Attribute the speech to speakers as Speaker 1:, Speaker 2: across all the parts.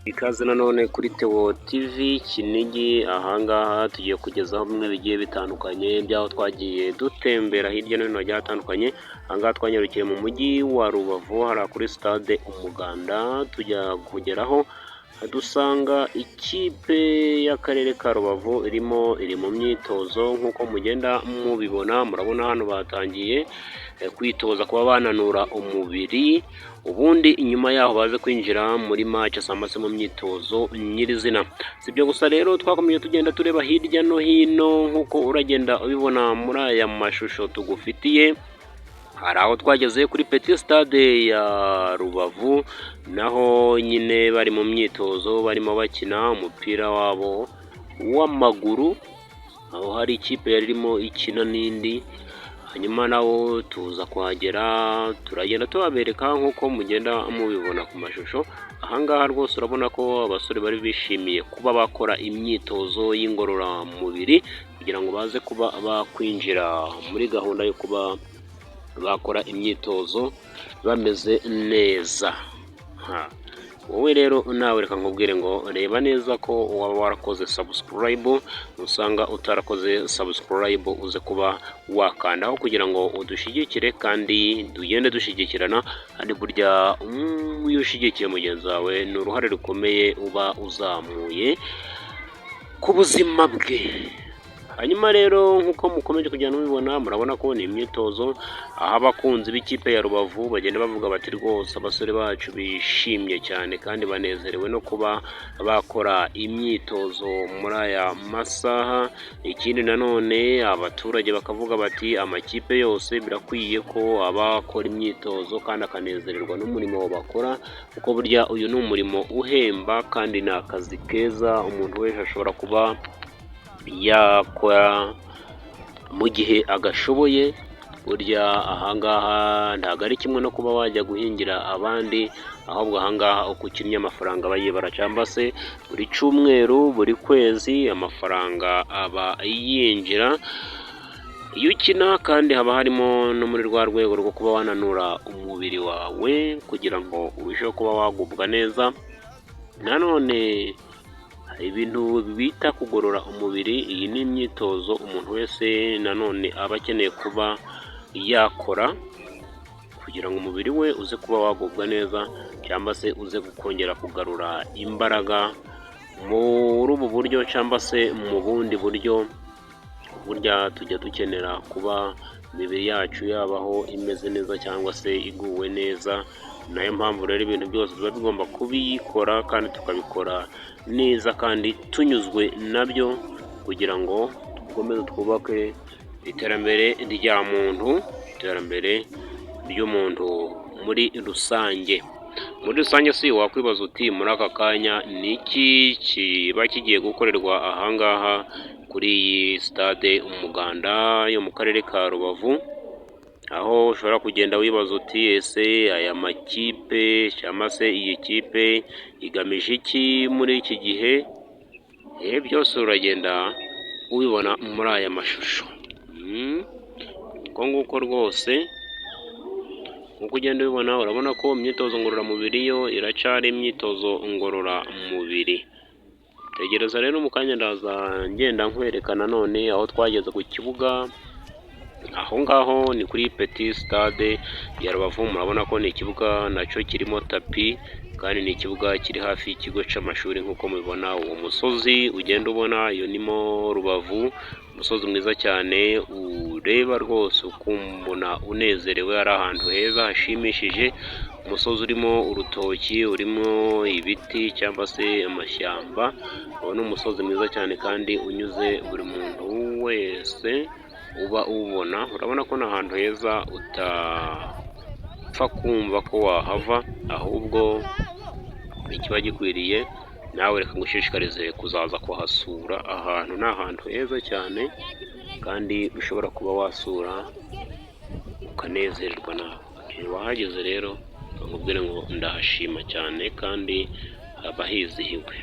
Speaker 1: Ikaze nanone kuri Theo TV Kinigi, ahangaha tugiye kugezaho bimwe bigiye bitandukanye by'aho twagiye dutembera hirya no hino hagiye hatandukanye. Ahangaha twanyarukiye mu mujyi wa Rubavu hariya kuri stade Umuganda, tujya kugeraho dusanga ikipe y'akarere ka Rubavu iri mu myitozo nk'uko mugenda mubibona. Murabona hano batangiye kwitoza kuba bananura umubiri, ubundi inyuma yaho baze kwinjira muri match cyangwa se mu myitozo nyirizina. Si ibyo gusa rero, twakomeje tugenda tureba hirya no hino nk'uko uragenda ubibona muri aya mashusho tugufitiye. Hari aho twageze kuri Petit Stade ya Rubavu, naho nyine bari mu myitozo barimo bakina umupira wabo w'amaguru, aho hari ikipe yarimo ikina n'indi. Hanyuma nawo tuza kuhagera turagenda tubabereka nk'uko mugenda mubibona ku mashusho. Ahangaha rwose urabona ko abasore bari bishimiye kuba bakora imyitozo y'ingororamubiri kugira ngo baze kuba bakwinjira muri gahunda yo kuba bakora imyitozo bameze neza. Wowe rero nawe reka nkubwire ngo reba neza ko waba warakoze subscribe, usanga utarakoze subscribe uze kuba wakandaho kugira ngo udushyigikire kandi tugende dushyigikirana. Kandi burya iyo ushyigikiye mugenzi wawe ni uruhare rukomeye uba uzamuye ku buzima bwe. Hanyuma rero nk'uko mukomeje kugenda mubibona, murabona ko ni imyitozo, aho abakunzi b'ikipe ya Rubavu bagenda bavuga bati rwose abasore bacu bishimye cyane kandi banezerewe no kuba bakora imyitozo muri aya masaha. Ikindi nanone abaturage bakavuga bati amakipe yose birakwiye ko abakora imyitozo kandi akanezererwa n'umurimo bakora, kuko burya uyu ni umurimo uhemba kandi ni akazi keza umuntu wese ashobora kuba yakora mu gihe agashoboye. Burya ahangaha ntabwo ari kimwe no kuba wajya guhingira abandi, ahubwo ahangaha uko ukinnye amafaranga bayibara, cyangwa se buri cyumweru buri kwezi amafaranga aba yinjira iyo ukina. kandi haba harimo no muri rwa rwego rwo kuba wananura umubiri wawe kugira ngo urusheho kuba wagubwa neza. Nanone ibintu bita kugorora umubiri, iyi ni imyitozo umuntu wese nanone aba akeneye kuba yakora kugira ngo umubiri we uze kuba wagubwa neza, cyangwa se uze kongera kugarura imbaraga muri ubu buryo cyangwa se mu bundi buryo. Burya tujya dukenera kuba imibiri yacu yabaho imeze neza cyangwa se iguwe neza. Nayo mpamvu rero ibintu byose biba bigomba kubikora kandi tukabikora neza kandi tunyuzwe nabyo, kugira ngo dukomeze twubake iterambere rya muntu, iterambere ry'umuntu muri rusange. Muri rusange si wakwibaza uti muri aka kanya ni iki kiba kigiye gukorerwa ahangaha kuri iyi stade Umuganda yo mu karere ka Rubavu, aho ushobora kugenda wibaza uti ese aya makipe cyangwa se iyi kipe igamije iki muri iki gihe? Byose uragenda ubibona muri aya mashusho. Uko nguko rwose nk'uko ugenda ubibona, urabona ko imyitozo ngororamubiri yo iracyari imyitozo ngororamubiri. Tegereza rero mu kanya ndaza ngenda nkwereka nanone aho twageze ku kibuga. Aho ngaho ni kuri Petit Stade ya Rubavu. Murabona ko ni ikibuga nacyo kirimo tapi, kandi ni ikibuga kiri hafi y'ikigo cy'amashuri nk'uko mubibona. Uwo musozi ugenda ubona iyo nimo Rubavu, umusozi mwiza cyane ureba rwose ukumbona unezerewe, ari ahantu heza hashimishije. Umusozi urimo urutoki, urimo ibiti cyangwa se amashyamba. Uwo ni umusozi mwiza cyane kandi unyuze buri muntu wese uba uwubona. Urabona ko ni ahantu heza utapfa kumva ko wahava, ahubwo ikiba gikwiriye nawe reka ngushishikarize kuzaza kuhasura. Ahantu ni ahantu heza cyane kandi ushobora kuba wasura ukanezererwa nawe. Wahageze rero nkubwire ngo ndahashima cyane kandi haba hizihiwe.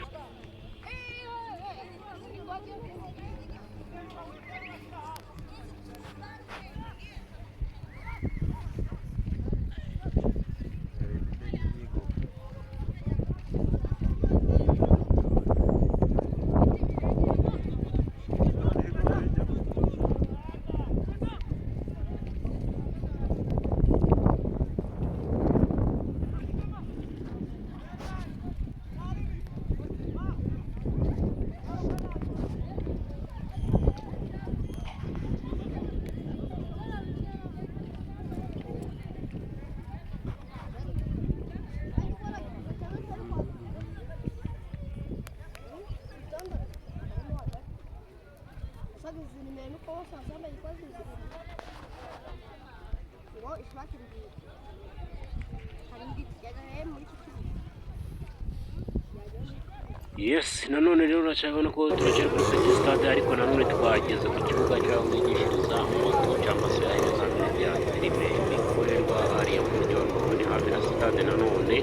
Speaker 1: Yes, nanone rero uracabona ko turacyari kuri Petit Stade, ariko nanone twageze ku kibuga cy'aho bigishiriza moto cyangwa se aho ibizamini bya perime bikorerwa hariya mu mujyi wa Rubavu, ni hafi na sitade. Nanone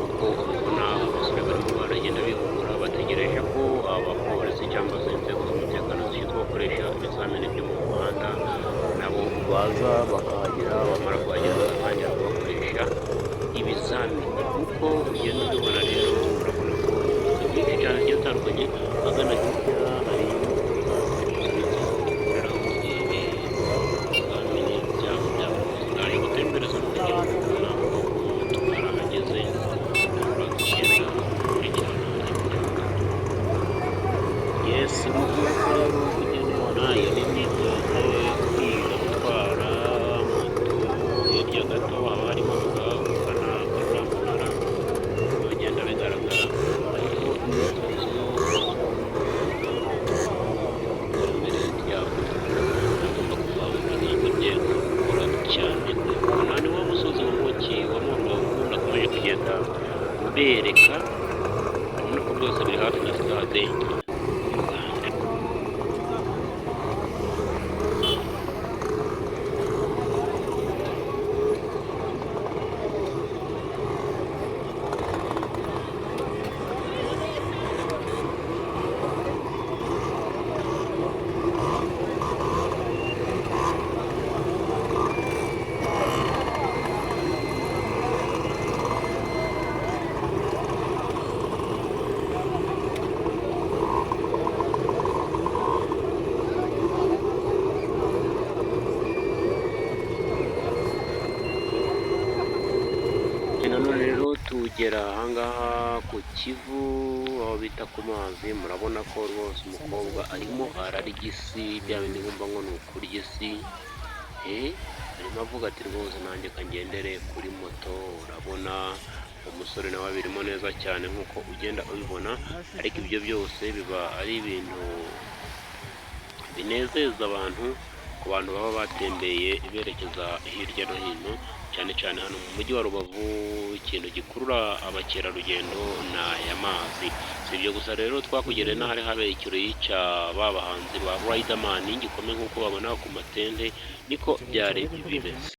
Speaker 1: uko ubibona abasore barimo baragenda bihugura, bategereje ko abapolisi cyangwa se inzego z'umutekano zishinzwe gukoresha ibizamini byo mu muhanda nabo baza bakahagera, bamara kuhagera bagatangira kubakoresha ibizamini. Uko ugenda ubibona rero urabona ko byinshi cyane bigiye bitandukanye, ahagana hirya hari ibizamini byabo bya buri munsi. Naje gutembereza mu mujyi wa Rubavu naho twarahageze, turagenda dukurikirana iby'akato. Yes, nk'uko rero ugenda ubona iyo ni imyitozo yo kwiga gutwara moto. Hirya gato haba harimo ugana kuri umunara, bagenda bigaragara, ariko imyitozo iterambere ryabo agomba kuzamura ibye gukora cyane. Aha ni wo musozi wa Muki wa Rubavu nakomeje kugenda mbereka, urabona ko byose biri hafi na sitade y'Umuganda. Nanone rero tugera ahangaha ku Kivu, aho bita ku mazi. Murabona ko rwose umukobwa arimo ararya isi, bya bindi bumva ngo ni ukurya isi. Arimo avuga ati rwose nanjye kangendere kuri moto. Urabona umusore nawe abirimo neza cyane nk'uko ugenda ubibona, ariko ibyo byose biba ari ibintu binezeza abantu, ku bantu baba batembeye berekeza hirya no hino, cyane cyane hano mu mujyi wa Rubavu. Ikintu gikurura abakerarugendo ni aya mazi. Si ibyo gusa rero, twakugereye n'ahari habereye ikirori cya ba bahanzi ba Riderman gikomeye nk'uko babona ku matente, niko byari bimeze.